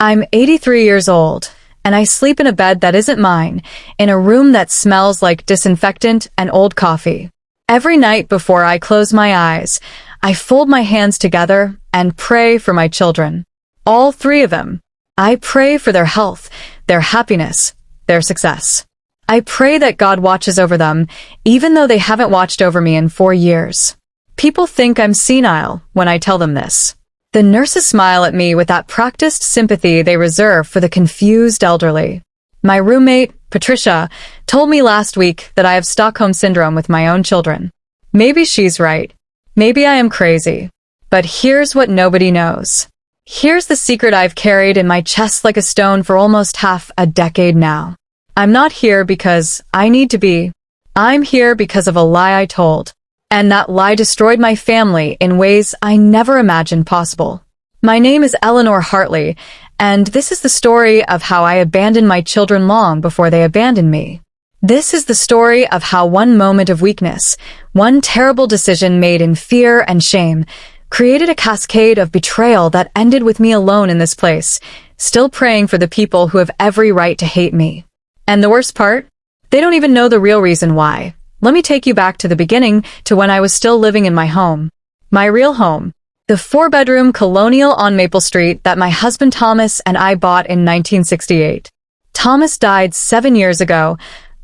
I'm 83 years old, and I sleep in a bed that isn't mine, in a room that smells like disinfectant and old coffee. Every night before I close my eyes, I fold my hands together and pray for my children. All three of them. I pray for their health, their happiness, their success. I pray that God watches over them, even though they haven't watched over me in 4 years. People think I'm senile when I tell them this. The nurses smile at me with that practiced sympathy they reserve for the confused elderly. My roommate, Patricia, told me last week that I have Stockholm Syndrome with my own children. Maybe she's right. Maybe I am crazy. But here's what nobody knows. Here's the secret I've carried in my chest like a stone for almost half a decade now. I'm not here because I need to be. I'm here because of a lie I told. And that lie destroyed my family in ways I never imagined possible. My name is Eleanor Hartley, and this is the story of how I abandoned my children long before they abandoned me. This is the story of how one moment of weakness, one terrible decision made in fear and shame, created a cascade of betrayal that ended with me alone in this place, still praying for the people who have every right to hate me. And the worst part? They don't even know the real reason why. Let me take you back to the beginning, to when I was still living in my home. My real home. The 4-bedroom colonial on Maple Street that my husband Thomas and I bought in 1968. Thomas died 7 years ago,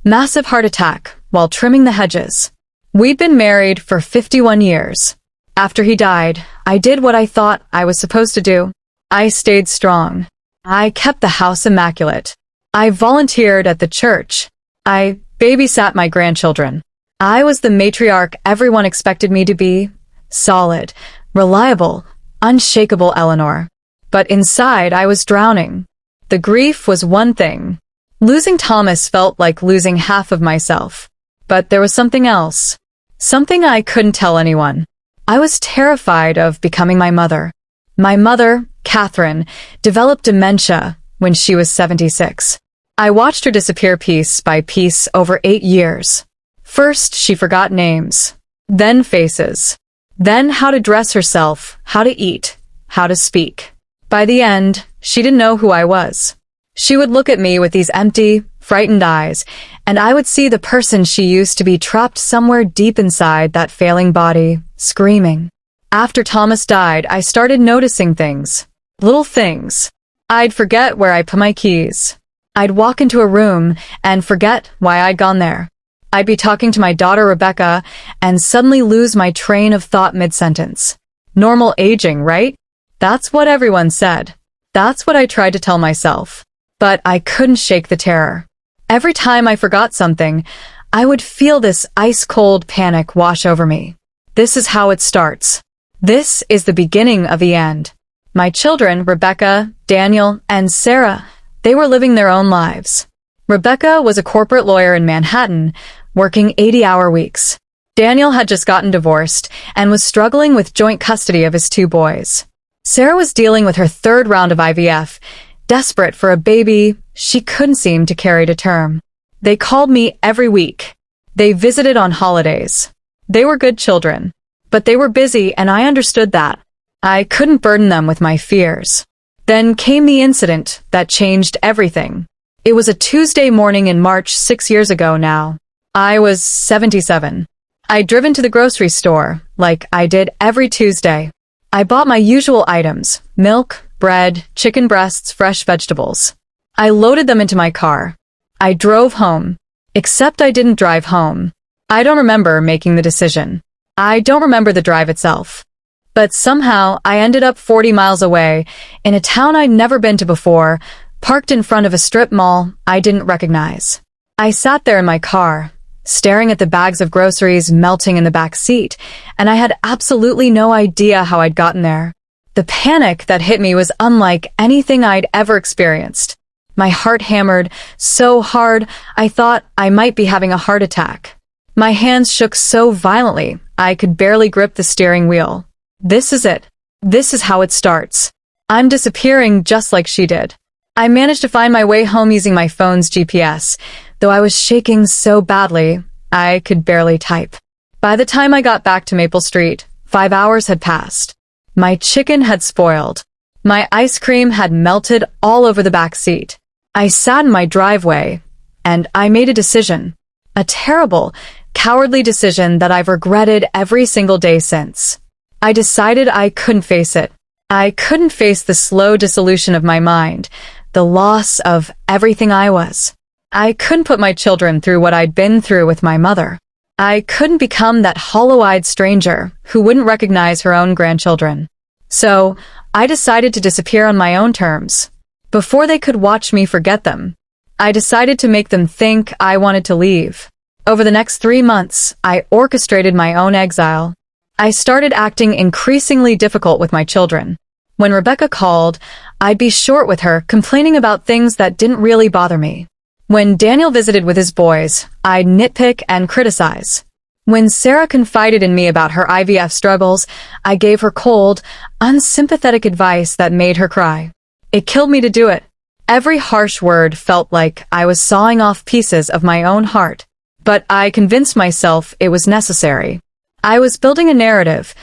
massive heart attack, while trimming the hedges. We'd been married for 51 years. After he died, I did what I thought I was supposed to do. I stayed strong. I kept the house immaculate. I volunteered at the church. I babysat my grandchildren. I was the matriarch everyone expected me to be. Solid, reliable, unshakable Eleanor. But inside I was drowning. The grief was one thing. Losing Thomas felt like losing half of myself. But there was something else. Something I couldn't tell anyone. I was terrified of becoming my mother. My mother, Catherine, developed dementia when she was 76. I watched her disappear piece by piece over 8 years. First, she forgot names, then faces, then how to dress herself, how to eat, how to speak. By the end, she didn't know who I was. She would look at me with these empty, frightened eyes, and I would see the person she used to be trapped somewhere deep inside that failing body, screaming. After Thomas died, I started noticing things. Little things. I'd forget where I put my keys. I'd walk into a room and forget why I'd gone there. I'd be talking to my daughter Rebecca and suddenly lose my train of thought mid-sentence. Normal aging, right? That's what everyone said. That's what I tried to tell myself. But I couldn't shake the terror. Every time I forgot something, I would feel this ice-cold panic wash over me. This is how it starts. This is the beginning of the end. My children, Rebecca, Daniel, and Sarah, they were living their own lives. Rebecca was a corporate lawyer in Manhattan, working 80-hour weeks. Daniel had just gotten divorced and was struggling with joint custody of his 2 boys. Sarah was dealing with her 3rd round of IVF, desperate for a baby she couldn't seem to carry to term. They called me every week. They visited on holidays. They were good children, but they were busy and I understood that. I couldn't burden them with my fears. Then came the incident that changed everything. It was a Tuesday morning in March 6 years ago now. I was 77. I'd driven to the grocery store, like I did every Tuesday. I bought my usual items, milk, bread, chicken breasts, fresh vegetables. I loaded them into my car. I drove home. Except I didn't drive home. I don't remember making the decision. I don't remember the drive itself. But somehow, I ended up 40 miles away, in a town I'd never been to before, parked in front of a strip mall I didn't recognize. I sat there in my car, staring at the bags of groceries melting in the back seat, and I had absolutely no idea how I'd gotten there. The panic that hit me was unlike anything I'd ever experienced. My heart hammered so hard, I thought I might be having a heart attack. My hands shook so violently, I could barely grip the steering wheel. This is it. This is how it starts. I'm disappearing just like she did. I managed to find my way home using my phone's GPS, though I was shaking so badly, I could barely type. By the time I got back to Maple Street, 5 hours had passed. My chicken had spoiled. My ice cream had melted all over the back seat. I sat in my driveway, and I made a decision. A terrible, cowardly decision that I've regretted every single day since. I decided I couldn't face it. I couldn't face the slow dissolution of my mind, the loss of everything I was. I couldn't put my children through what I'd been through with my mother. I couldn't become that hollow-eyed stranger who wouldn't recognize her own grandchildren. So, I decided to disappear on my own terms. Before they could watch me forget them, I decided to make them think I wanted to leave. Over the next 3 months, I orchestrated my own exile. I started acting increasingly difficult with my children. When Rebecca called, I'd be short with her, complaining about things that didn't really bother me. When Daniel visited with his boys, I'd nitpick and criticize. When Sarah confided in me about her IVF struggles, I gave her cold, unsympathetic advice that made her cry. It killed me to do it. Every harsh word felt like I was sawing off pieces of my own heart. But I convinced myself it was necessary. I was building a narrative.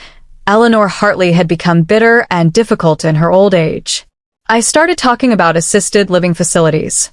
Eleanor Hartley had become bitter and difficult in her old age. I started talking about assisted living facilities.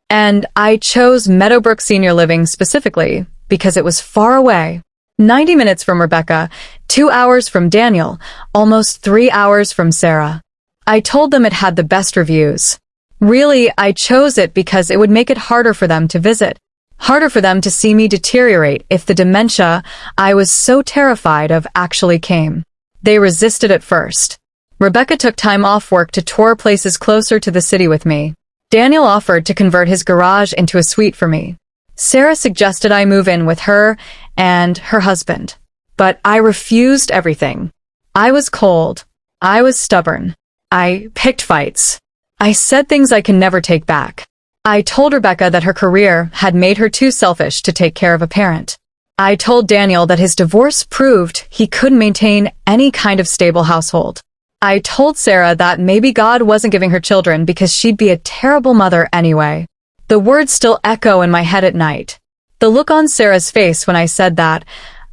And I chose Meadowbrook Senior Living specifically because it was far away. 90 minutes from Rebecca, 2 hours from Daniel, almost 3 hours from Sarah. I told them it had the best reviews. Really, I chose it because it would make it harder for them to visit. Harder for them to see me deteriorate if the dementia I was so terrified of actually came. They resisted at first. Rebecca took time off work to tour places closer to the city with me. Daniel offered to convert his garage into a suite for me. Sarah suggested I move in with her and her husband. But I refused everything. I was cold. I was stubborn. I picked fights. I said things I can never take back. I told Rebecca that her career had made her too selfish to take care of a parent. I told Daniel that his divorce proved he couldn't maintain any kind of stable household. I told Sarah that maybe God wasn't giving her children because she'd be a terrible mother anyway. The words still echo in my head at night. The look on Sarah's face when I said that,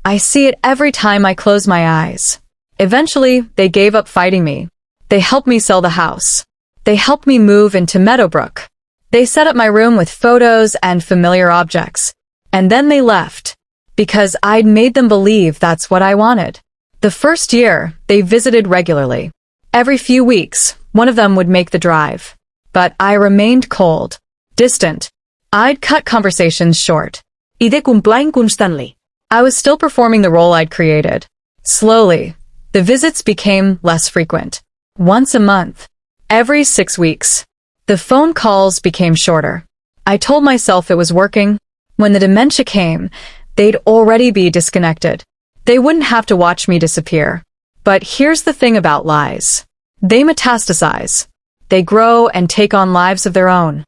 I see it every time I close my eyes. Eventually, they gave up fighting me. They helped me sell the house. They helped me move into Meadowbrook. They set up my room with photos and familiar objects. And then they left, because I'd made them believe that's what I wanted. The first year, they visited regularly. Every few weeks, one of them would make the drive. But I remained cold, distant. I'd cut conversations short. Ide complain constantly. I was still performing the role I'd created. Slowly, the visits became less frequent. Once a month. Every 6 weeks. The phone calls became shorter. I told myself it was working. When the dementia came, they'd already be disconnected. They wouldn't have to watch me disappear. But here's the thing about lies. They metastasize. They grow and take on lives of their own.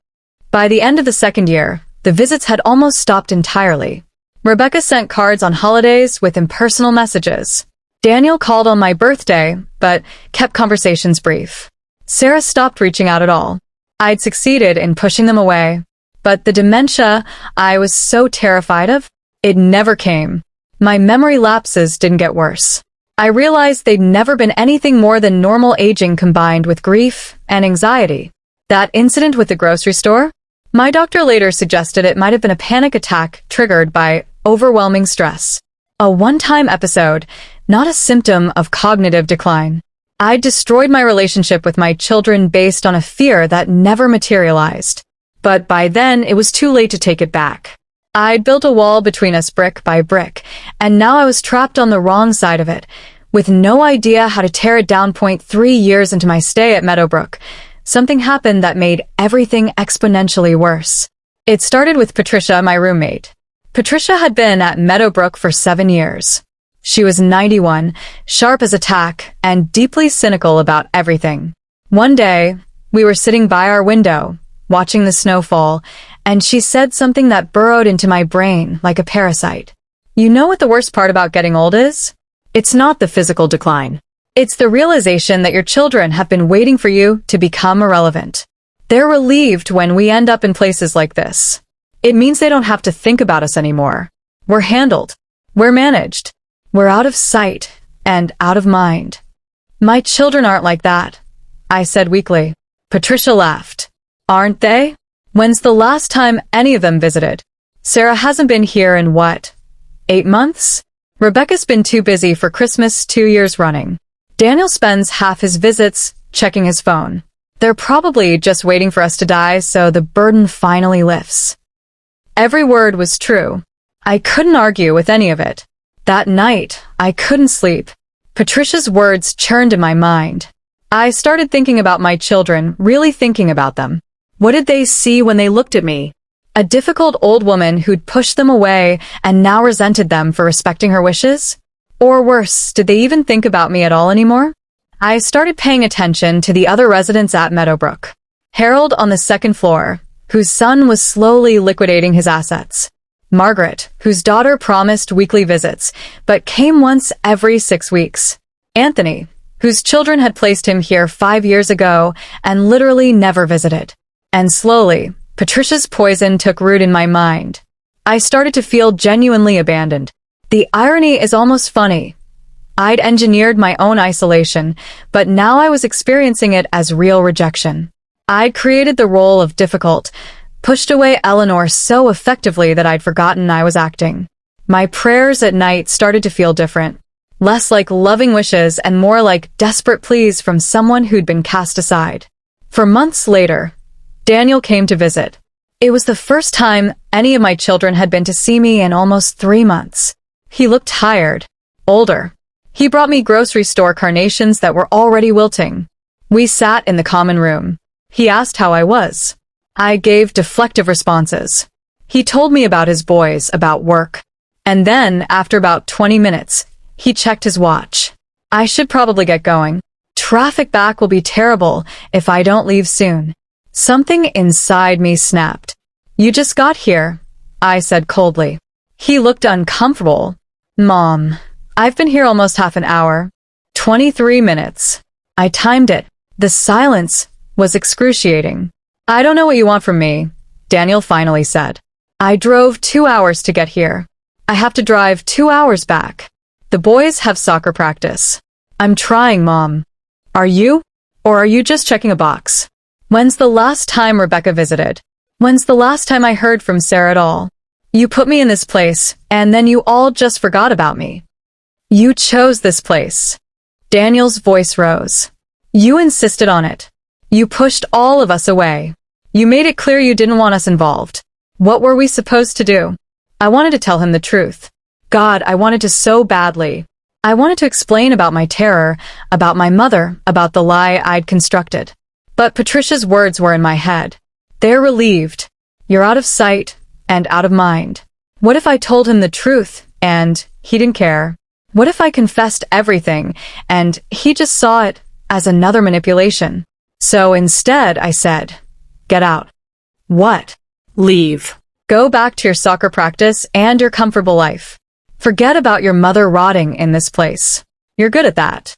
By the end of the second year, the visits had almost stopped entirely. Rebecca sent cards on holidays with impersonal messages. Daniel called on my birthday, but kept conversations brief. Sarah stopped reaching out at all. I'd succeeded in pushing them away. But the dementia I was so terrified of, it never came. My memory lapses didn't get worse. I realized they'd never been anything more than normal aging combined with grief and anxiety. That incident with the grocery store? My doctor later suggested it might have been a panic attack triggered by overwhelming stress. A one-time episode, not a symptom of cognitive decline. I'd destroyed my relationship with my children based on a fear that never materialized. But by then, it was too late to take it back. I'd built a wall between us brick by brick, and now I was trapped on the wrong side of it, with no idea how to tear it down. 3 years into my stay at Meadowbrook, something happened that made everything exponentially worse. It started with Patricia, my roommate. Patricia had been at Meadowbrook for 7 years. She was 91, sharp as a tack, and deeply cynical about everything. One day, we were sitting by our window, watching the snow fall, and she said something that burrowed into my brain like a parasite. You know what the worst part about getting old is? It's not the physical decline. It's the realization that your children have been waiting for you to become irrelevant. They're relieved when we end up in places like this. It means they don't have to think about us anymore. We're handled. We're managed. We're out of sight and out of mind. My children aren't like that. I said weakly. Patricia laughed. Aren't they? When's the last time any of them visited? Sarah hasn't been here in what? 8 months? Rebecca's been too busy for Christmas 2 years running. Daniel spends half his visits checking his phone. They're probably just waiting for us to die so the burden finally lifts. Every word was true. I couldn't argue with any of it. That night, I couldn't sleep. Patricia's words churned in my mind. I started thinking about my children, really thinking about them. What did they see when they looked at me? A difficult old woman who'd pushed them away and now resented them for respecting her wishes? Or worse, did they even think about me at all anymore? I started paying attention to the other residents at Meadowbrook. Harold on the 2nd floor, whose son was slowly liquidating his assets. Margaret, whose daughter promised weekly visits, but came once every 6 weeks. Anthony, whose children had placed him here 5 years ago and literally never visited. And slowly, Patricia's poison took root in my mind. I started to feel genuinely abandoned. The irony is almost funny. I'd engineered my own isolation, but now I was experiencing it as real rejection. I'd created the role of difficult, pushed away Eleanor so effectively that I'd forgotten I was acting. My prayers at night started to feel different, less like loving wishes and more like desperate pleas from someone who'd been cast aside. For months later, Daniel came to visit. It was the first time any of my children had been to see me in almost 3 months. He looked tired, older. He brought me grocery store carnations that were already wilting. We sat in the common room. He asked how I was. I gave deflective responses. He told me about his boys, about work. And then, after about 20 minutes, he checked his watch. I should probably get going. Traffic back will be terrible if I don't leave soon. Something inside me snapped. You just got here, I said coldly. He looked uncomfortable. Mom, I've been here almost half an hour. 23 minutes. I timed it. The silence was excruciating. I don't know what you want from me, Daniel finally said. I drove 2 hours to get here. I have to drive 2 hours back. The boys have soccer practice. I'm trying, Mom. Are you? Or are you just checking a box? When's the last time Rebecca visited? When's the last time I heard from Sarah at all? You put me in this place, and then you all just forgot about me. You chose this place. Daniel's voice rose. You insisted on it. You pushed all of us away. You made it clear you didn't want us involved. What were we supposed to do? I wanted to tell him the truth. God, I wanted to so badly. I wanted to explain about my terror, about my mother, about the lie I'd constructed. But Patricia's words were in my head. They're relieved. You're out of sight and out of mind. What if I told him the truth and he didn't care? What if I confessed everything and he just saw it as another manipulation? So instead, I said, get out. What? Leave. Go back to your soccer practice and your comfortable life. Forget about your mother rotting in this place. You're good at that.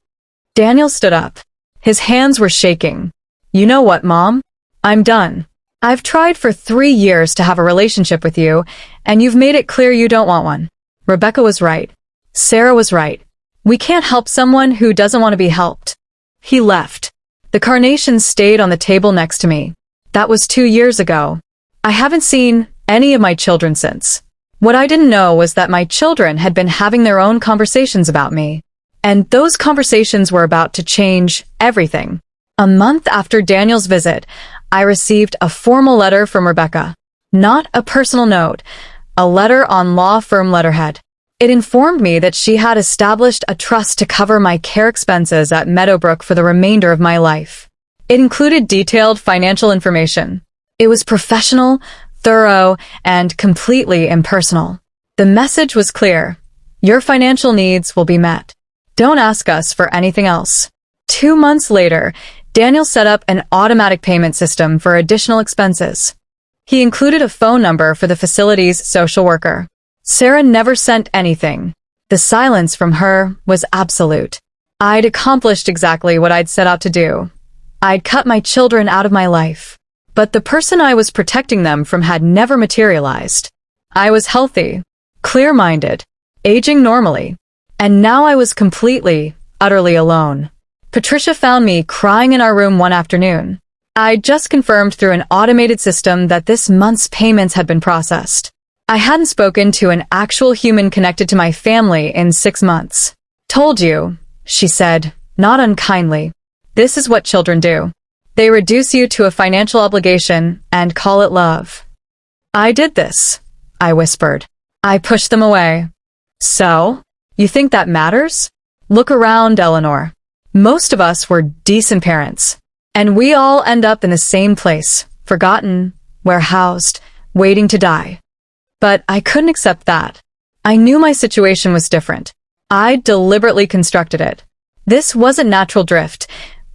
Daniel stood up. His hands were shaking. You know what, Mom? I'm done. I've tried for 3 years to have a relationship with you, and you've made it clear you don't want one. Rebecca was right. Sarah was right. We can't help someone who doesn't want to be helped. He left. The carnations stayed on the table next to me. That was 2 years ago. I haven't seen any of my children since. What I didn't know was that my children had been having their own conversations about me. And those conversations were about to change everything. A month after Daniel's visit, I received a formal letter from Rebecca. Not a personal note, a letter on law firm letterhead. It informed me that she had established a trust to cover my care expenses at Meadowbrook for the remainder of my life. It included detailed financial information. It was professional, thorough, and completely impersonal. The message was clear. Your financial needs will be met. Don't ask us for anything else. 2 months later, Daniel set up an automatic payment system for additional expenses. He included a phone number for the facility's social worker. Sarah never sent anything. The silence from her was absolute. I'd accomplished exactly what I'd set out to do. I'd cut my children out of my life. But the person I was protecting them from had never materialized. I was healthy, clear-minded, aging normally. And now I was completely, utterly alone. Patricia found me crying in our room one afternoon. I just confirmed through an automated system that this month's payments had been processed. I hadn't spoken to an actual human connected to my family in 6 months. Told you, she said, not unkindly. This is what children do. They reduce you to a financial obligation and call it love. I did this, I whispered. I pushed them away. So? You think that matters? Look around, Eleanor. Most of us were decent parents. And we all end up in the same place, forgotten, warehoused, waiting to die. But I couldn't accept that. I knew my situation was different. I deliberately constructed it. This wasn't natural drift.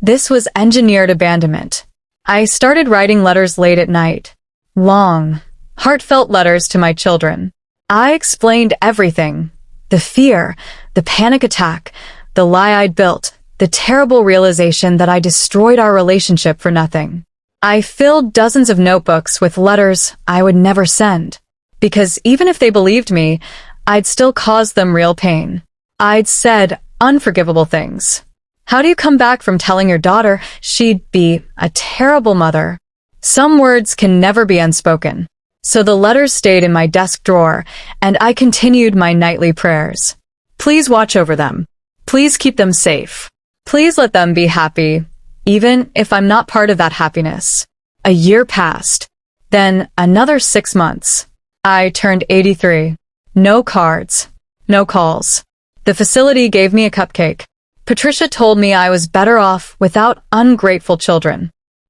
This was engineered abandonment. I started writing letters late at night. Long, heartfelt letters to my children. I explained everything. The fear, the panic attack, the lie I'd built, the terrible realization that I destroyed our relationship for nothing. I filled dozens of notebooks with letters I would never send. Because even if they believed me, I'd still cause them real pain. I'd said unforgivable things. How do you come back from telling your daughter she'd be a terrible mother? Some words can never be unspoken. So the letters stayed in my desk drawer, and I continued my nightly prayers. Please watch over them. Please keep them safe. Please let them be happy, even if I'm not part of that happiness. A year passed. Then another 6 months. I turned 83. No cards. No calls. The facility gave me a cupcake. Patricia told me I was better off without ungrateful children.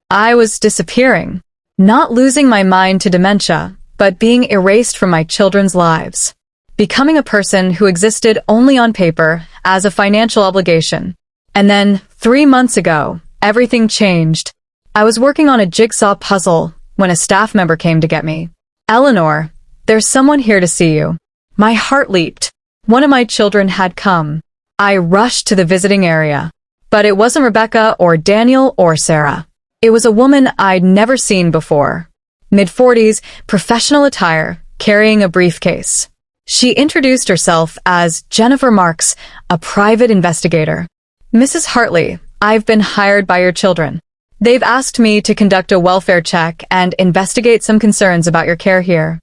I was disappearing. Not losing my mind to dementia, but being erased from my children's lives. Becoming a person who existed only on paper as a financial obligation. And then, 3 months ago, everything changed. I was working on a jigsaw puzzle when a staff member came to get me. Eleanor, there's someone here to see you. My heart leaped. One of my children had come. I rushed to the visiting area. But it wasn't Rebecca or Daniel or Sarah. It was a woman I'd never seen before. Mid-40s, professional attire, carrying a briefcase. She introduced herself as Jennifer Marks, a private investigator. Mrs. Hartley, I've been hired by your children. They've asked me to conduct a welfare check and investigate some concerns about your care here.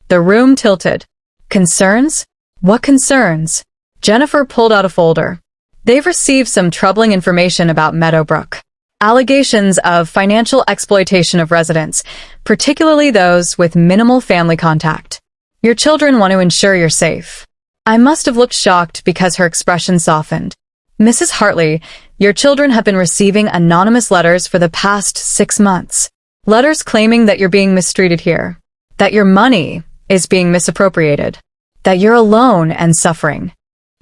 The room tilted. Concerns? What concerns? Jennifer pulled out a folder. They've received some troubling information about Meadowbrook. Allegations of financial exploitation of residents, particularly those with minimal family contact. Your children want to ensure you're safe. I must have looked shocked because her expression softened. Mrs. Hartley, your children have been receiving anonymous letters for the past 6 months. Letters claiming that you're being mistreated here. That your money is being misappropriated. That you're alone and suffering.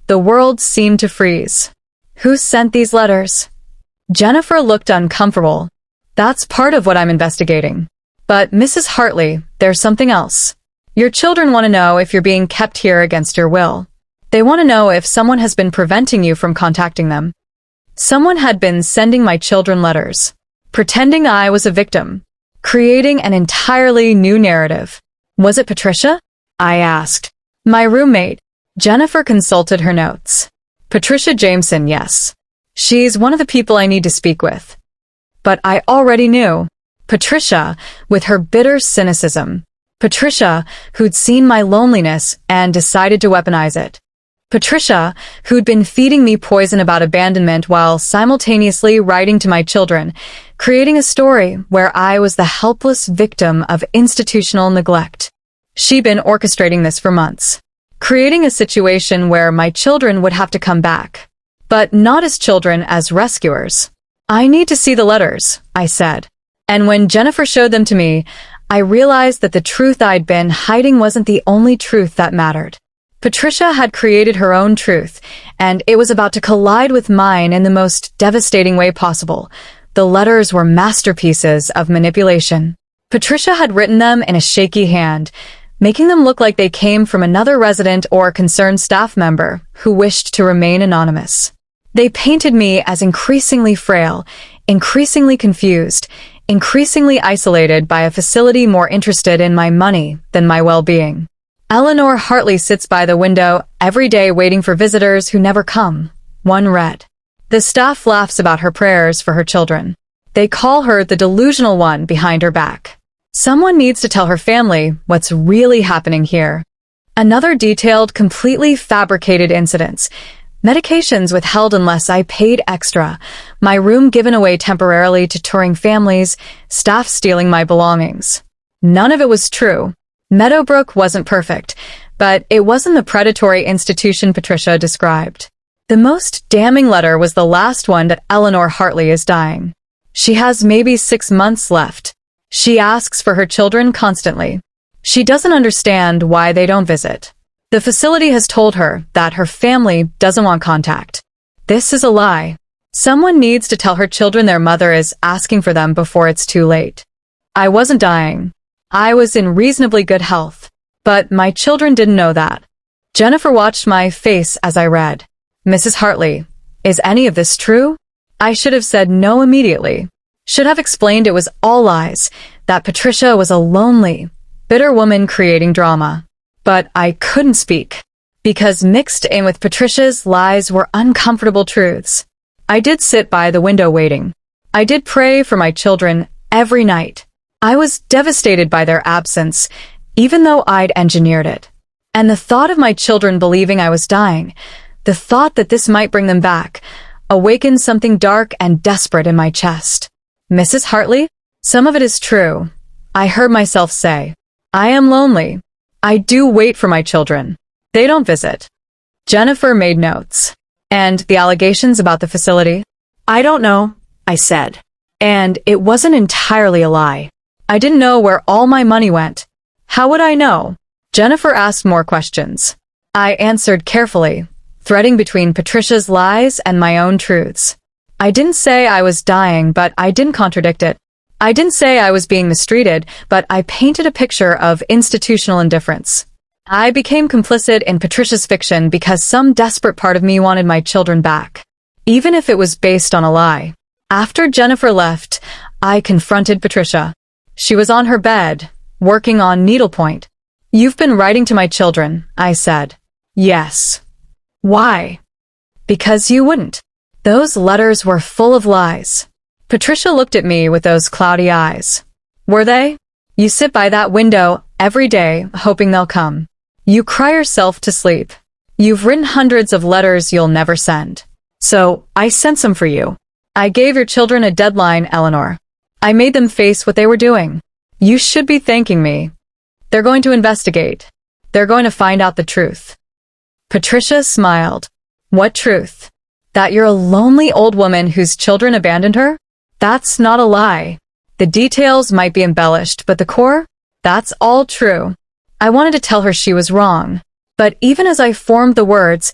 The world seemed to freeze. Who sent these letters? Jennifer looked uncomfortable. That's part of what I'm investigating. But Mrs. Hartley, there's something else. Your children want to know if you're being kept here against your will. They want to know if someone has been preventing you from contacting them. Someone had been sending my children letters, pretending I was a victim, creating an entirely new narrative. Was it Patricia? I asked. My roommate. Jennifer consulted her notes. Patricia Jameson, yes. She's one of the people I need to speak with. But I already knew. Patricia, with her bitter cynicism. Patricia, who'd seen my loneliness and decided to weaponize it. Patricia, who'd been feeding me poison about abandonment while simultaneously writing to my children, creating a story where I was the helpless victim of institutional neglect. She'd been orchestrating this for months, creating a situation where my children would have to come back, but not as children, as rescuers. I need to see the letters, I said. And when Jennifer showed them to me, I realized that the truth I'd been hiding wasn't the only truth that mattered. Patricia had created her own truth, and it was about to collide with mine in the most devastating way possible. The letters were masterpieces of manipulation. Patricia had written them in a shaky hand, making them look like they came from another resident or concerned staff member who wished to remain anonymous. They painted me as increasingly frail, increasingly confused, increasingly isolated by a facility more interested in my money than my well-being. Eleanor Hartley sits by the window every day waiting for visitors who never come. One read. The staff laughs about her prayers for her children. They call her the delusional one behind her back. Someone needs to tell her family what's really happening here. Another detailed, completely fabricated incidents. Medications withheld unless I paid extra. My room given away temporarily to touring families. Staff stealing my belongings. None of it was true. Meadowbrook wasn't perfect, but it wasn't the predatory institution Patricia described. The most damning letter was the last one that Eleanor Hartley is dying. She has maybe 6 months left. She asks for her children constantly. She doesn't understand why they don't visit. The facility has told her that her family doesn't want contact. This is a lie. Someone needs to tell her children their mother is asking for them before it's too late. I wasn't dying. I was in reasonably good health. But my children didn't know that. Jennifer watched my face as I read. Mrs. Hartley, is any of this true? I should have said no immediately. Should have explained it was all lies, that Patricia was a lonely, bitter woman creating drama. But I couldn't speak, because mixed in with Patricia's lies were uncomfortable truths. I did sit by the window waiting. I did pray for my children every night. I was devastated by their absence, even though I'd engineered it. And the thought of my children believing I was dying, the thought that this might bring them back, awakened something dark and desperate in my chest. Mrs. Hartley, some of it is true. I heard myself say, I am lonely. I do wait for my children. They don't visit. Jennifer made notes. And the allegations about the facility? I don't know, I said. And it wasn't entirely a lie. I didn't know where all my money went. How would I know? Jennifer asked more questions. I answered carefully, threading between Patricia's lies and my own truths. I didn't say I was dying, but I didn't contradict it. I didn't say I was being mistreated, but I painted a picture of institutional indifference. I became complicit in Patricia's fiction because some desperate part of me wanted my children back, even if it was based on a lie. After Jennifer left, I confronted Patricia. She was on her bed, working on needlepoint. You've been writing to my children, I said. Yes. Why? Because you wouldn't. Those letters were full of lies. Patricia looked at me with those cloudy eyes. Were they? You sit by that window every day, hoping they'll come. You cry yourself to sleep. You've written hundreds of letters you'll never send. So, I sent some for you. I gave your children a deadline, Eleanor. I made them face what they were doing. You should be thanking me. They're going to investigate. They're going to find out the truth. Patricia smiled. What truth? That you're a lonely old woman whose children abandoned her? That's not a lie. The details might be embellished, but the core? That's all true. I wanted to tell her she was wrong. But even as I formed the words,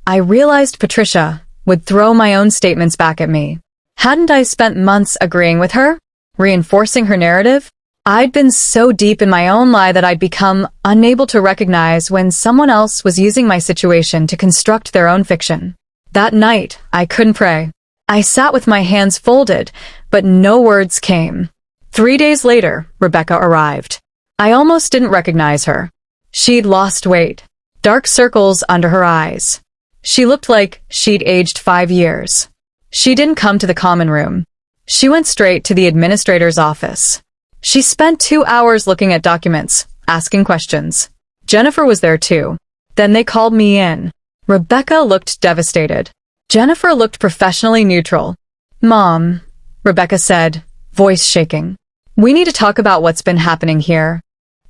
I realized Patricia would throw my own statements back at me. Hadn't I spent months agreeing with her? Reinforcing her narrative? I'd been so deep in my own lie that I'd become unable to recognize when someone else was using my situation to construct their own fiction. That night, I couldn't pray. I sat with my hands folded, but no words came. 3 days later, Rebecca arrived. I almost didn't recognize her. She'd lost weight, dark circles under her eyes. She looked like she'd aged 5 years. She didn't come to the common room. She went straight to the administrator's office. She spent 2 hours looking at documents, asking questions. Jennifer was there too. Then they called me in. Rebecca looked devastated. Jennifer looked professionally neutral. Mom, Rebecca said, voice shaking. We need to talk about what's been happening here.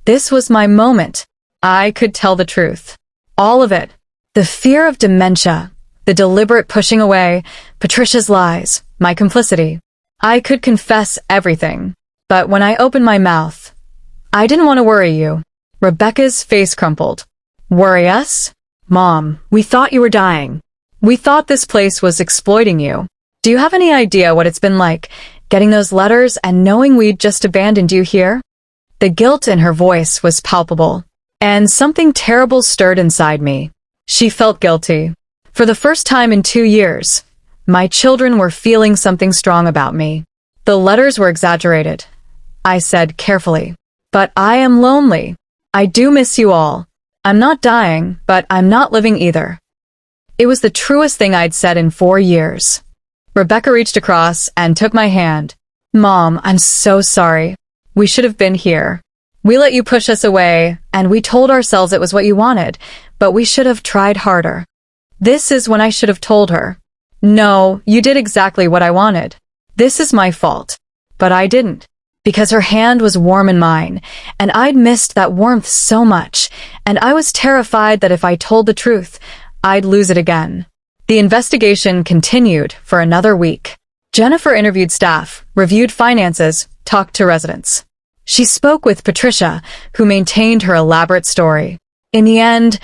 This was my moment. I could tell the truth. All of it. The fear of dementia, the deliberate pushing away, Patricia's lies, my complicity. I could confess everything. But when I opened my mouth, I didn't want to worry you. Rebecca's face crumpled. Worry us? Mom, we thought you were dying. We thought this place was exploiting you. Do you have any idea what it's been like, getting those letters and knowing we'd just abandoned you here? The guilt in her voice was palpable, and something terrible stirred inside me. She felt guilty. For the first time in 2 years, my children were feeling something strong about me. The letters were exaggerated, I said carefully. But I am lonely. I do miss you all. I'm not dying, but I'm not living either. It was the truest thing I'd said in 4 years. Rebecca reached across and took my hand. Mom, I'm so sorry. We should have been here. We let you push us away, and we told ourselves it was what you wanted, but we should have tried harder. This is when I should have told her. No, you did exactly what I wanted. This is my fault. But I didn't. Because her hand was warm in mine, and I'd missed that warmth so much, and I was terrified that if I told the truth, I'd lose it again. The investigation continued for another week. Jennifer interviewed staff, reviewed finances, talked to residents. She spoke with Patricia, who maintained her elaborate story. In the end,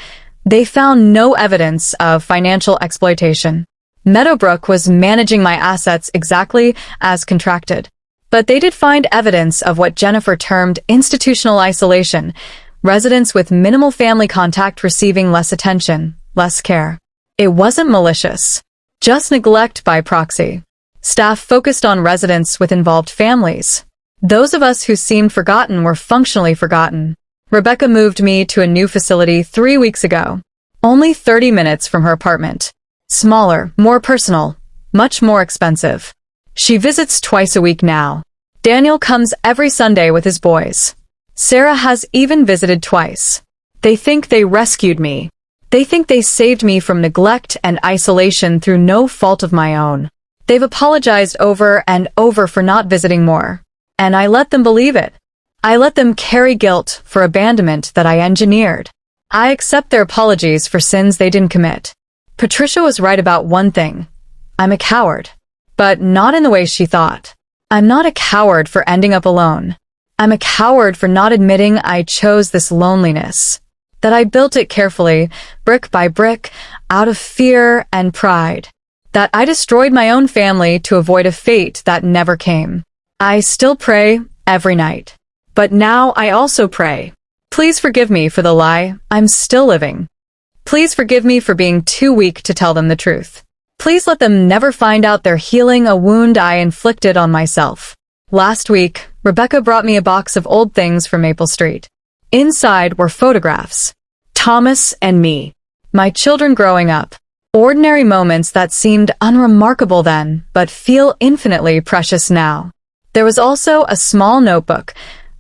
they found no evidence of financial exploitation. Meadowbrook was managing my assets exactly as contracted. But they did find evidence of what Jennifer termed institutional isolation, residents with minimal family contact receiving less attention, less care. It wasn't malicious, just neglect by proxy. Staff focused on residents with involved families. Those of us who seemed forgotten were functionally forgotten. Rebecca moved me to a new facility 3 weeks ago, only 30 minutes from her apartment. Smaller, more personal, much more expensive. She visits twice a week now. Daniel comes every Sunday with his boys. Sarah has even visited twice. They think they rescued me. They think they saved me from neglect and isolation through no fault of my own. They've apologized over and over for not visiting more. And I let them believe it. I let them carry guilt for abandonment that I engineered. I accept their apologies for sins they didn't commit. Patricia was right about one thing. I'm a coward. But not in the way she thought. I'm not a coward for ending up alone. I'm a coward for not admitting I chose this loneliness. That I built it carefully, brick by brick, out of fear and pride. That I destroyed my own family to avoid a fate that never came. I still pray every night. But now I also pray. Please forgive me for the lie I'm still living. Please forgive me for being too weak to tell them the truth. Please let them never find out they're healing a wound I inflicted on myself. Last week, Rebecca brought me a box of old things from Maple Street. Inside were photographs. Thomas and me. My children growing up. Ordinary moments that seemed unremarkable then, but feel infinitely precious now. There was also a small notebook,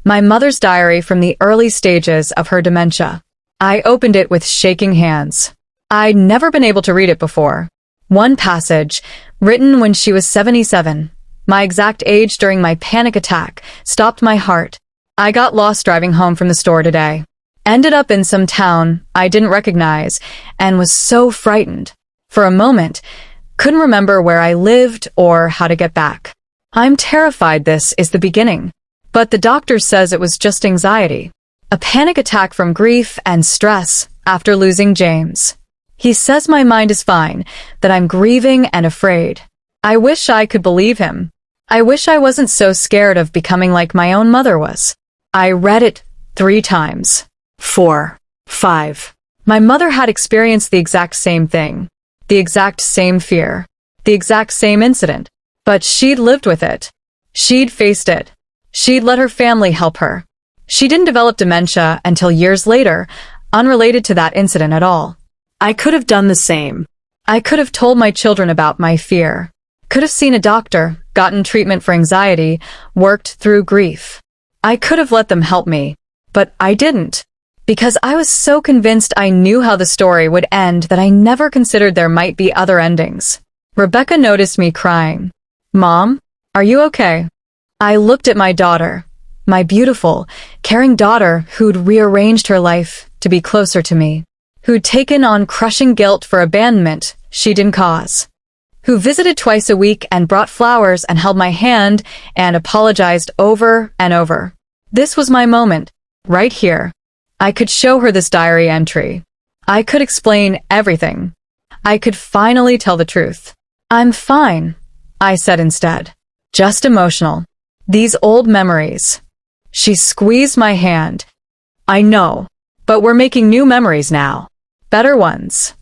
my mother's diary from the early stages of her dementia. I opened it with shaking hands. I'd never been able to read it before. One passage, written when she was 77, my exact age during my panic attack, stopped my heart. I got lost driving home from the store today. Ended up in some town I didn't recognize and was so frightened. For a moment, couldn't remember where I lived or how to get back. I'm terrified this is the beginning. But the doctor says it was just anxiety. A panic attack from grief and stress after losing James. He says my mind is fine, that I'm grieving and afraid. I wish I could believe him. I wish I wasn't so scared of becoming like my own mother was. I read it 3 times. 4. 5. My mother had experienced the exact same thing. The exact same fear. The exact same incident. But she'd lived with it. She'd faced it. She'd let her family help her. She didn't develop dementia until years later, unrelated to that incident at all. I could have done the same. I could have told my children about my fear. Could have seen a doctor, gotten treatment for anxiety, worked through grief. I could have let them help me. But I didn't. Because I was so convinced I knew how the story would end that I never considered there might be other endings. Rebecca noticed me crying. Mom, are you okay? I looked at my daughter, my beautiful, caring daughter who'd rearranged her life to be closer to me, who'd taken on crushing guilt for abandonment she didn't cause, who visited twice a week and brought flowers and held my hand and apologized over and over. This was my moment, right here. I could show her this diary entry. I could explain everything. I could finally tell the truth. I'm fine, I said instead. Just emotional. These old memories. She squeezed my hand. I know, but we're making new memories now. Better ones.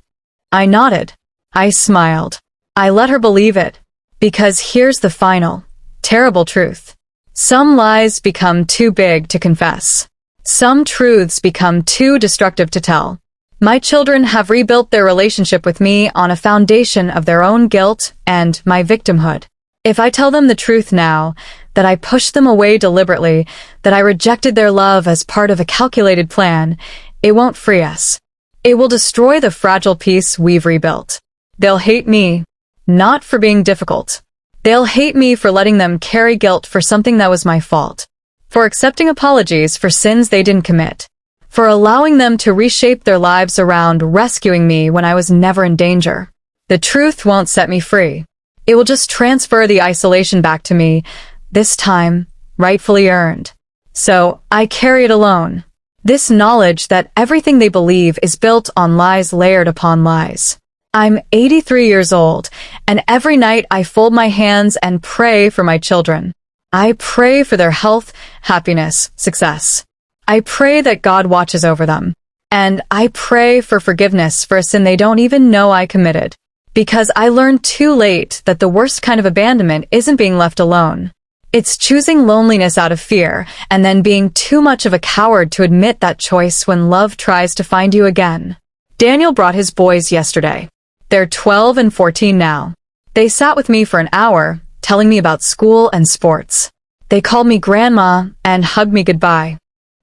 I nodded. I smiled. I let her believe it. Because here's the final, terrible truth. Some lies become too big to confess. Some truths become too destructive to tell. My children have rebuilt their relationship with me on a foundation of their own guilt and my victimhood. If I tell them the truth now, that I pushed them away deliberately, that I rejected their love as part of a calculated plan, it won't free us. It will destroy the fragile peace we've rebuilt. They'll hate me, not for being difficult. They'll hate me for letting them carry guilt for something that was my fault, for accepting apologies for sins they didn't commit, for allowing them to reshape their lives around rescuing me when I was never in danger. The truth won't set me free. It will just transfer the isolation back to me, this time rightfully earned. So I carry it alone. This knowledge that everything they believe is built on lies layered upon lies. I'm 83 years old, and every night I fold my hands and pray for my children. I pray for their health, happiness, success. I pray that God watches over them. And I pray for forgiveness for a sin they don't even know I committed. Because I learned too late that the worst kind of abandonment isn't being left alone. It's choosing loneliness out of fear, and then being too much of a coward to admit that choice when love tries to find you again. Daniel brought his boys yesterday. They're 12 and 14 now. They sat with me for an hour, telling me about school and sports. They called me grandma and hugged me goodbye.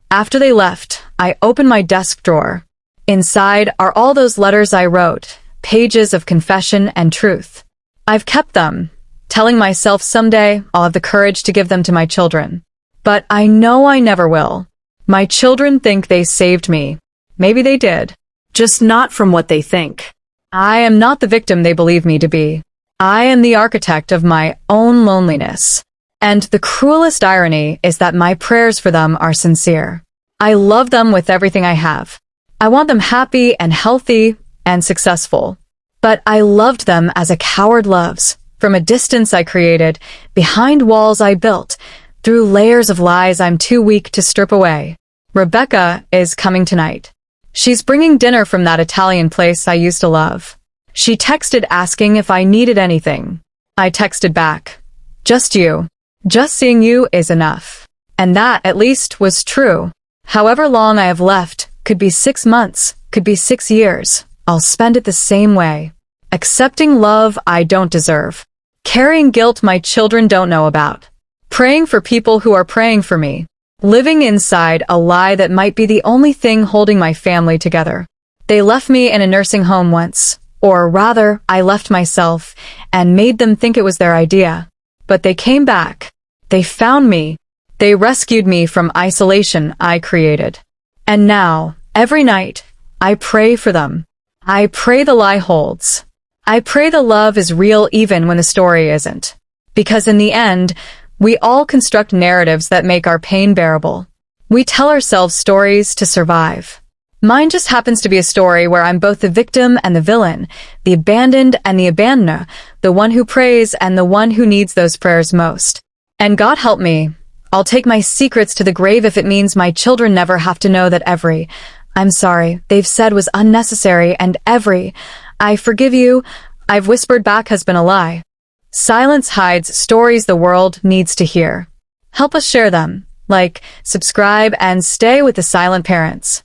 After they left, I opened my desk drawer. Inside are all those letters I wrote, pages of confession and truth. I've kept them, telling myself someday I'll have the courage to give them to my children. But I know I never will. My children think they saved me. Maybe they did. Just not from what they think. I am not the victim they believe me to be. I am the architect of my own loneliness. And the cruelest irony is that my prayers for them are sincere. I love them with everything I have. I want them happy and healthy and successful. But I loved them as a coward loves, from a distance I created, behind walls I built, through layers of lies I'm too weak to strip away. Rebecca is coming tonight. She's bringing dinner from that Italian place I used to love. She texted asking if I needed anything. I texted back, "Just you. Just seeing you is enough." And that, at least, was true. However long I have left, could be 6 months, could be 6 years, I'll spend it the same way. Accepting love I don't deserve. Carrying guilt my children don't know about. Praying for people who are praying for me. Living inside a lie that might be the only thing holding my family together. They left me in a nursing home once, or rather, I left myself and made them think it was their idea. But they came back. They found me. They rescued me from isolation I created. And now, every night, I pray for them. I pray the lie holds. I pray the love is real even when the story isn't. Because in the end, we all construct narratives that make our pain bearable. We tell ourselves stories to survive. Mine just happens to be a story where I'm both the victim and the villain, the abandoned and the abandoner, the one who prays and the one who needs those prayers most. And God help me, I'll take my secrets to the grave if it means my children never have to know that every "I'm sorry" they've said was unnecessary and every "I forgive you" I've whispered back has been a lie. Silence hides stories the world needs to hear. Help us share them. Like, subscribe, and stay with the silent parents.